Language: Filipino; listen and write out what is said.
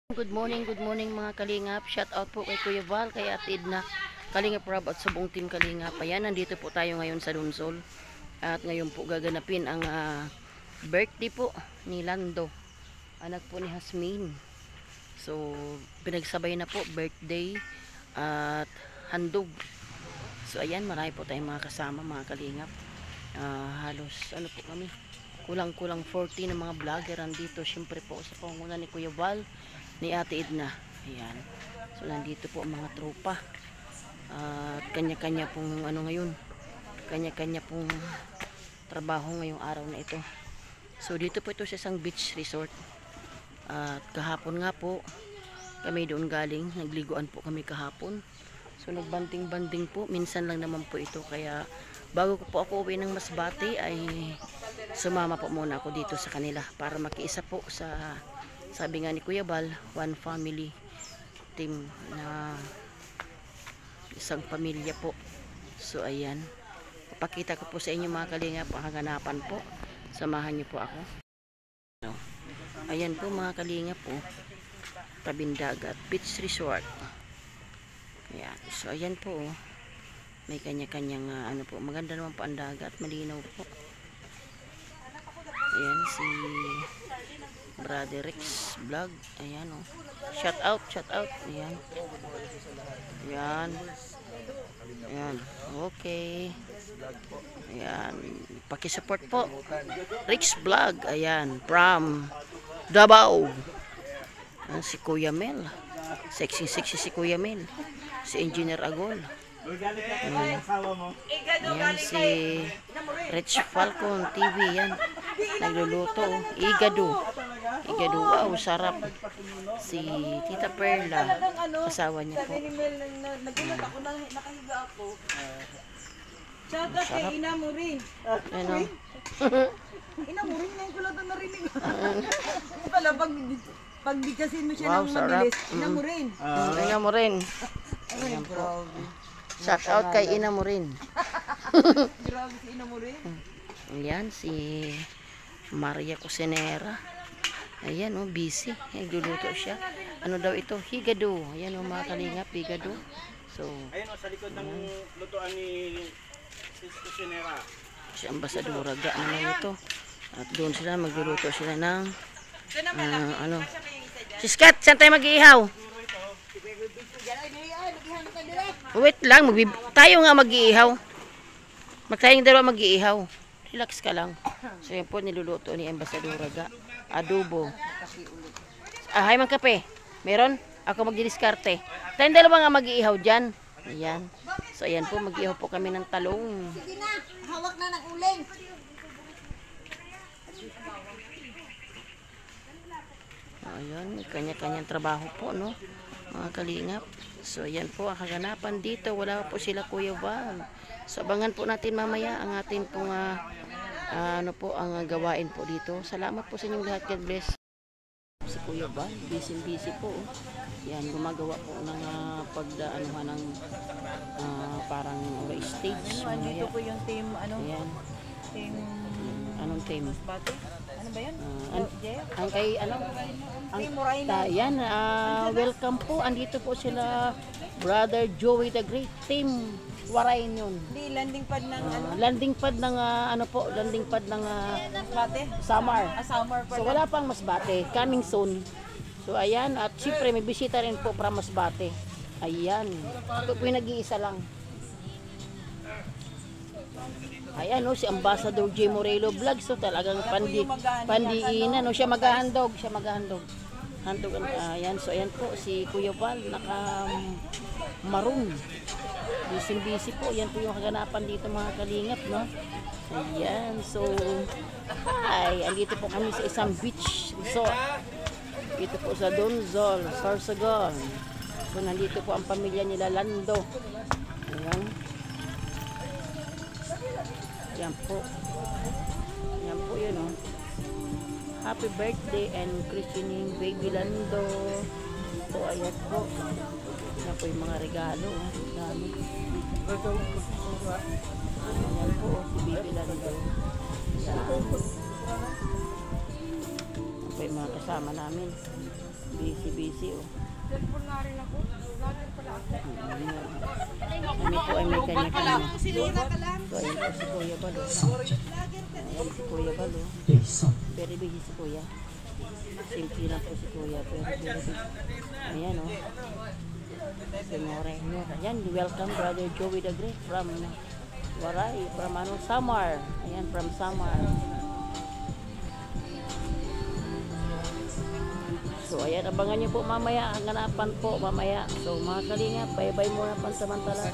Good morning mga Kalingap. Shout out po kay Kuya Val, kay Ate Edna, Kalingap Rob at sa buong team Kalingap. Ayan, nandito po tayo ngayon sa Dunsol. At ngayon po gaganapin ang birthday po ni Lando, anak po ni Hasmin. So, pinagsabay na po birthday at handog. So, ayan, marami po tayong mga kasama mga Kalingap. Halos, ano po kami, kulang-kulang 40 na mga vlogger andito. Siyempre po sa panguna ni Kuya Val, ni Ate Edna. Ayan. So, nandito po ang mga tropa. At kanya-kanya pong ano ngayon. Kanya-kanya pong trabaho ngayong araw na ito. So, dito po ito sa isang beach resort. At kahapon nga po, kami doon galing. Nagliguan po kami kahapon. So, nagbanding-banding po. Minsan lang naman po ito. Kaya, bago ko po ako uwi ng Masbate, ay sumama po muna ako dito sa kanila para makiisa po sa, sabi nga ni Kuya Val, one family team na isang pamilya po. So ayan, papakita ko po sa inyo mga Kalingap ang haganapan po. Samahan niyo po ako. Ayan po mga Kalingap po, tabing dagat, beach resort. Ayan. So ayan po, may kanya-kanyang ano po, maganda naman po ang dagat, malinaw po. Ayan si Brother Rex Vlog. Ayan o. Shout out. Ayan. Ayan. Ayan. Okay. Ayan. Pakisupport po. Rex Vlog. Ayan. From Davao. Ayan, si Kuya Mel. Sexy si Kuya Mel. Si Engineer Agol. Ayan si Rich Falcon TV. Yan. Nagluluto. Igado. Wow, sarap. Si Tita Perla, asawa niya po. Nagulat ako, nakahiga ako. Tsaka kay ina mo rin. Ano? Ina mo rin, ngayon ko lang ito narinig. Pala, pag bigkasin mo siya Wow, ng sarap. mabilis, ina mo rin. Ina mo rin. Ayan po. Shout out kay ina mo rin. Grabe si ina mo rin. Ayan si Maria Cusinera. Ayan o, busy. Nagluluto siya. Ano daw ito? Higado. Ayan o mga Kalingap, higado. So, ayun o, sa likod ng lutuan ni Sis Cusinera. si Ambasadora ga naman ito. At doon sila, magluluto sila ng ano. Siskat, saan tayo mag-iihaw? Wait lang, tayo nga mag-iihaw. Tayong dalawa mag-iihaw. Relax ka lang. So yan po, niluluto ni Ambasadora ga. Adobo. Hay mang kape. Meron? Ako magdidiskarte. Tayong dalawa nga mag-iihaw dyan. Ayan. So ayan po, mag-iihaw po kami ng talong. Sige na, hawak na ng uling. Ayan, may kanya-kanyang trabaho po, no? Mga Kalingap. So ayan po, ang kaganapan dito. Wala po sila Kuya Val. So abangan po natin mamaya ang ating pong ano po ang gawain po dito. Salamat po sa inyong lahat. God bless. Si Kuya Val, busy po. Yan, gumagawa po ng pagdaanuhan ng parang stage. Dito po yung team, Ayan. team Anong team? Masbate. Ano ba yan? Ang kay ano? Team Morayna. Yan, welcome po. Andito po sila Brother Joey the Great, Team Warain yun. Di, landing pad ng Landing pad ng ano po, landing pad ng Masbate. Samar. Summer So pala. wala pang Masbate, coming soon. So ayan, at siyempre may bisita rin po para Masbate. Ayan. Ito po yung nag-iisa lang. Ayan si Ambassador J. Morelo Vlog. So talagang pandiinan. Siya maghahandog. Handog. Ayan. So ayan po si Kuya Val. Naka-maroon. Busy po. Yan po yung kaganapan dito mga Kalingap, no? Ayan. So, andito po kami sa isang beach resort. Dito po sa Dunsol, Sorsogon. So, nandito po ang pamilya nila Lando. Ayan. Yan po. Yan po yun, oh. Happy birthday and christening baby Lando. So, ayan po. Yan po yung mga regalo, oh. Dami. Ayan po, oh, si baby Lando. Yan. Yan po yung mga kasama namin. Busy busy oh. Cellphone na rin ako. Vlogger pala ako. Kami po ay may kanya-kanya. Sinira ka lang. So, ayan po si Kuya Balo. Ayan si Kuya Balo. Very busy si Kuya. Simple lang po si Kuya. Very busy. Ayan o. Senore. Ayan, welcome Brother Joey the Great from Waray. From Samar. Ayan, from Samar. So, ayan, abangan nyo po mamaya. Ang hanapan po mamaya. So, mga kalingap, bye-bye muna pansamantala.